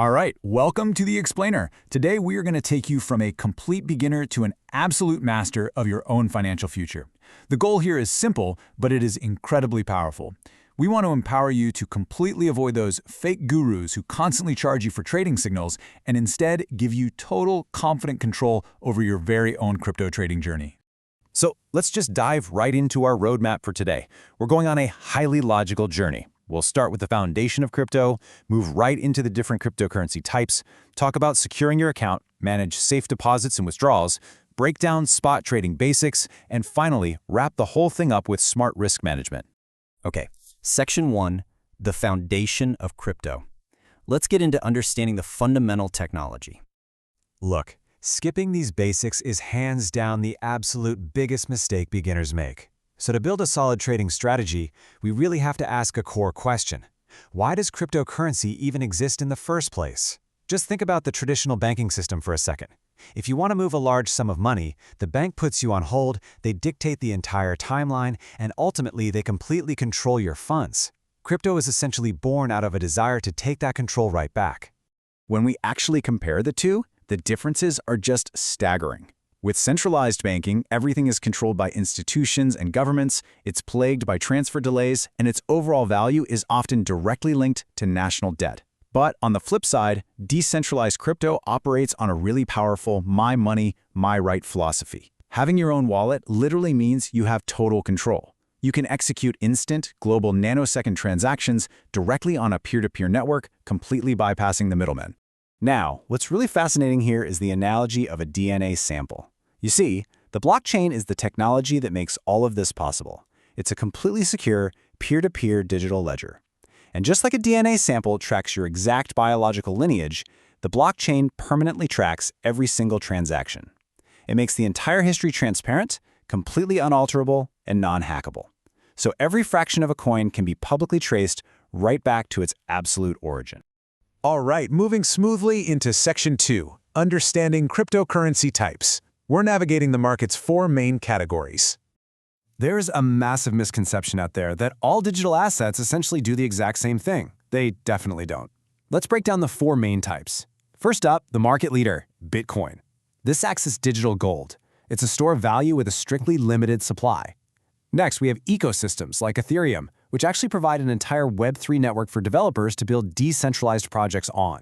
All right, welcome to The Explainer. Today we are going to take you from a complete beginner to an absolute master of your own financial future. The goal here is simple, but it is incredibly powerful. We want to empower you to completely avoid those fake gurus who constantly charge you for trading signals and instead give you total, confident control over your very own crypto trading journey. So let's just dive right into our roadmap for today. We're going on a highly logical journey. We'll start with the foundation of crypto, move right into the different cryptocurrency types, talk about securing your account, manage safe deposits and withdrawals, break down spot trading basics, and finally, wrap the whole thing up with smart risk management. Okay, Section 1, the foundation of crypto. Let's get into understanding the fundamental technology. Look, skipping these basics is hands down the absolute biggest mistake beginners make. So to build a solid trading strategy, we really have to ask a core question. Why does cryptocurrency even exist in the first place? Just think about the traditional banking system for a second. If you want to move a large sum of money, the bank puts you on hold, they dictate the entire timeline, and ultimately they completely control your funds. Crypto is essentially born out of a desire to take that control right back. When we actually compare the two, the differences are just staggering. With centralized banking, everything is controlled by institutions and governments, it's plagued by transfer delays, and its overall value is often directly linked to national debt. But on the flip side, decentralized crypto operates on a really powerful my money, my right philosophy. Having your own wallet literally means you have total control. You can execute instant, global nanosecond transactions directly on a peer-to-peer network, completely bypassing the middlemen. Now, what's really fascinating here is the analogy of a DNA sample. You see, the blockchain is the technology that makes all of this possible. It's a completely secure, peer-to-peer digital ledger. And just like a DNA sample tracks your exact biological lineage, the blockchain permanently tracks every single transaction. It makes the entire history transparent, completely unalterable, and non-hackable. So every fraction of a coin can be publicly traced right back to its absolute origin. All right, moving smoothly into Section 2, understanding cryptocurrency types. We're navigating the market's four main categories. There's a massive misconception out there that all digital assets essentially do the exact same thing. They definitely don't. Let's break down the four main types. First up, the market leader, Bitcoin. This acts as digital gold. It's a store of value with a strictly limited supply. Next, we have ecosystems like Ethereum, which actually provide an entire Web3 network for developers to build decentralized projects on.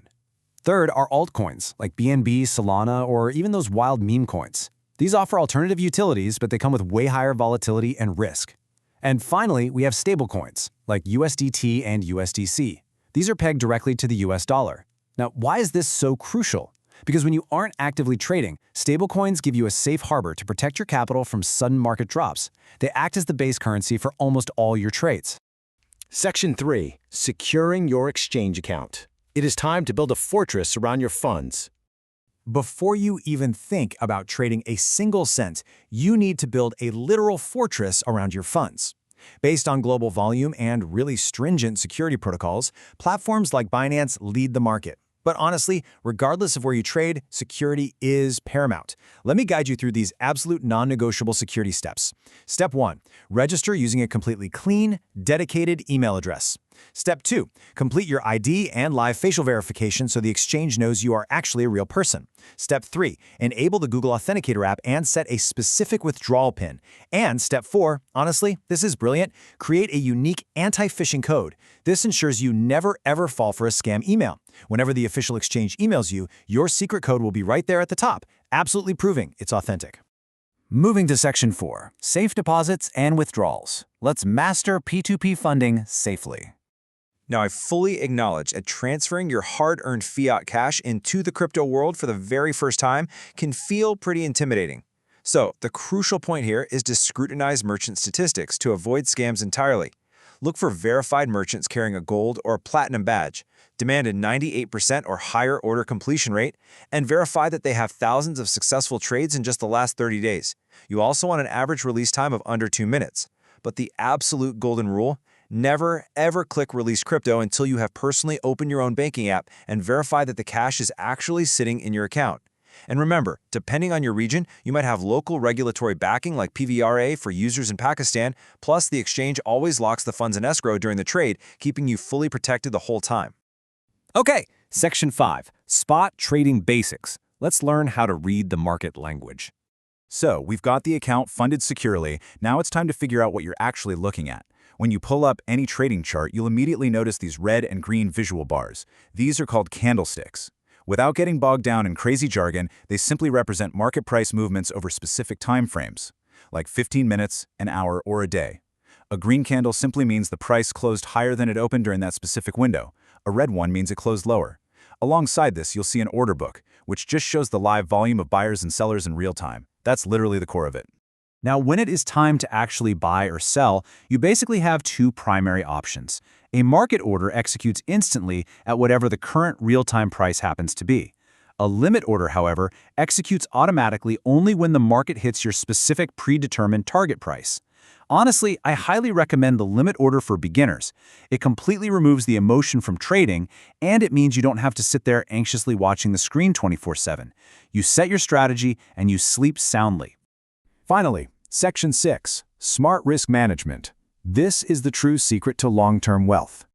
Third are altcoins like BNB, Solana, or even those wild meme coins. These offer alternative utilities, but they come with way higher volatility and risk. And finally, we have stablecoins like USDT and USDC. These are pegged directly to the US dollar. Now, why is this so crucial? Because when you aren't actively trading, stablecoins give you a safe harbor to protect your capital from sudden market drops. They act as the base currency for almost all your trades. Section 3. Securing your exchange account. It is time to build a fortress around your funds. Before you even think about trading a single cent, you need to build a literal fortress around your funds. Based on global volume and really stringent security protocols, platforms like Binance lead the market. But honestly, regardless of where you trade, security is paramount. Let me guide you through these absolute non-negotiable security steps. Step 1. Register using a completely clean, dedicated email address. Step 2. Complete your ID and live facial verification so the exchange knows you are actually a real person. Step 3. Enable the Google Authenticator app and set a specific withdrawal PIN. And Step 4, honestly, this is brilliant, create a unique anti-phishing code. This ensures you never ever fall for a scam email. Whenever the official exchange emails you, your secret code will be right there at the top, absolutely proving it's authentic. Moving to Section 4, safe deposits and withdrawals. Let's master P2P funding safely. Now, I fully acknowledge that transferring your hard-earned fiat cash into the crypto world for the very first time can feel pretty intimidating. So, the crucial point here is to scrutinize merchant statistics to avoid scams entirely. Look for verified merchants carrying a gold or platinum badge, demand a 98% or higher order completion rate, and verify that they have thousands of successful trades in just the last 30 days. You also want an average release time of under 2 minutes. But the absolute golden rule: never, ever click Release Crypto until you have personally opened your own banking app and verify that the cash is actually sitting in your account. And remember, depending on your region, you might have local regulatory backing like PVRA for users in Pakistan, plus the exchange always locks the funds in escrow during the trade, keeping you fully protected the whole time. Okay, Section 5. Spot Trading Basics. Let's learn how to read the market language. So, we've got the account funded securely. Now it's time to figure out what you're actually looking at. When you pull up any trading chart, you'll immediately notice these red and green visual bars. These are called candlesticks. Without getting bogged down in crazy jargon, they simply represent market price movements over specific time frames, like 15 minutes, an hour, or a day. A green candle simply means the price closed higher than it opened during that specific window. A red one means it closed lower. Alongside this, you'll see an order book, which just shows the live volume of buyers and sellers in real time. That's literally the core of it. Now, when it is time to actually buy or sell, you basically have two primary options. A market order executes instantly at whatever the current real-time price happens to be. A limit order, however, executes automatically only when the market hits your specific predetermined target price. Honestly, I highly recommend the limit order for beginners. It completely removes the emotion from trading, and it means you don't have to sit there anxiously watching the screen 24/7. You set your strategy and you sleep soundly. Finally, Section 6. Smart Risk Management. This is the true secret to long-term wealth.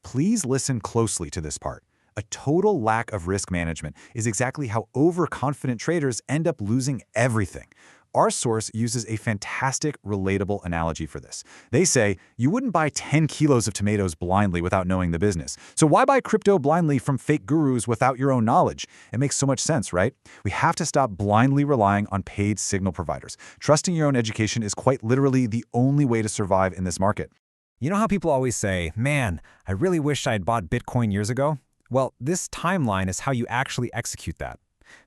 Please listen closely to this part. A total lack of risk management is exactly how overconfident traders end up losing everything. Our source uses a fantastic, relatable analogy for this. They say, you wouldn't buy 10 kilos of tomatoes blindly without knowing the business. So why buy crypto blindly from fake gurus without your own knowledge? It makes so much sense, right? We have to stop blindly relying on paid signal providers. Trusting your own education is quite literally the only way to survive in this market. You know how people always say, man, I really wish I had bought Bitcoin years ago? Well, this timeline is how you actually execute that.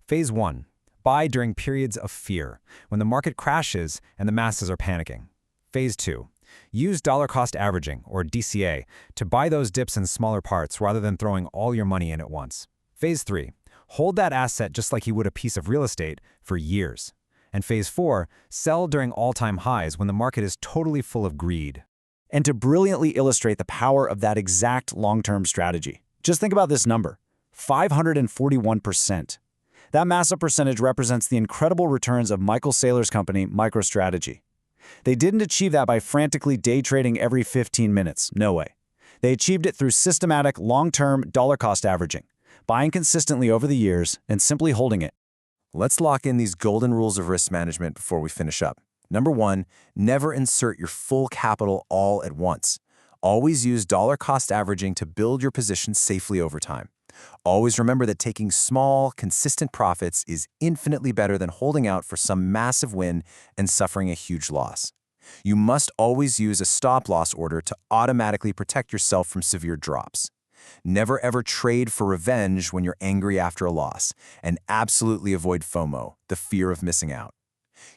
Phase 1. Buy during periods of fear, when the market crashes and the masses are panicking. Phase 2. Use dollar-cost averaging, or DCA, to buy those dips in smaller parts rather than throwing all your money in at once. Phase 3. Hold that asset just like you would a piece of real estate for years. And Phase 4. Sell during all-time highs when the market is totally full of greed. And to brilliantly illustrate the power of that exact long-term strategy, just think about this number, 541%. That massive percentage represents the incredible returns of Michael Saylor's company, MicroStrategy. They didn't achieve that by frantically day trading every 15 minutes, no way. They achieved it through systematic, long-term dollar-cost averaging, buying consistently over the years and simply holding it. Let's lock in these golden rules of risk management before we finish up. Number 1, never insert your full capital all at once. Always use dollar-cost averaging to build your position safely over time. Always remember that taking small, consistent profits is infinitely better than holding out for some massive win and suffering a huge loss. You must always use a stop-loss order to automatically protect yourself from severe drops. Never ever trade for revenge when you're angry after a loss, and absolutely avoid FOMO, the fear of missing out.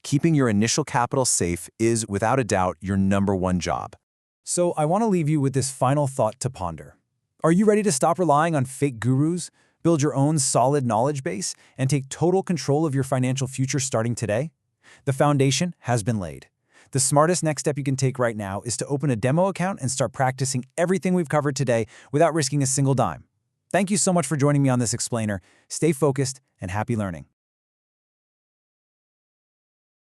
Keeping your initial capital safe is, without a doubt, your #1 job. So I want to leave you with this final thought to ponder. Are you ready to stop relying on fake gurus, build your own solid knowledge base, and take total control of your financial future starting today? The foundation has been laid. The smartest next step you can take right now is to open a demo account and start practicing everything we've covered today without risking a single dime. Thank you so much for joining me on this explainer. Stay focused and happy learning.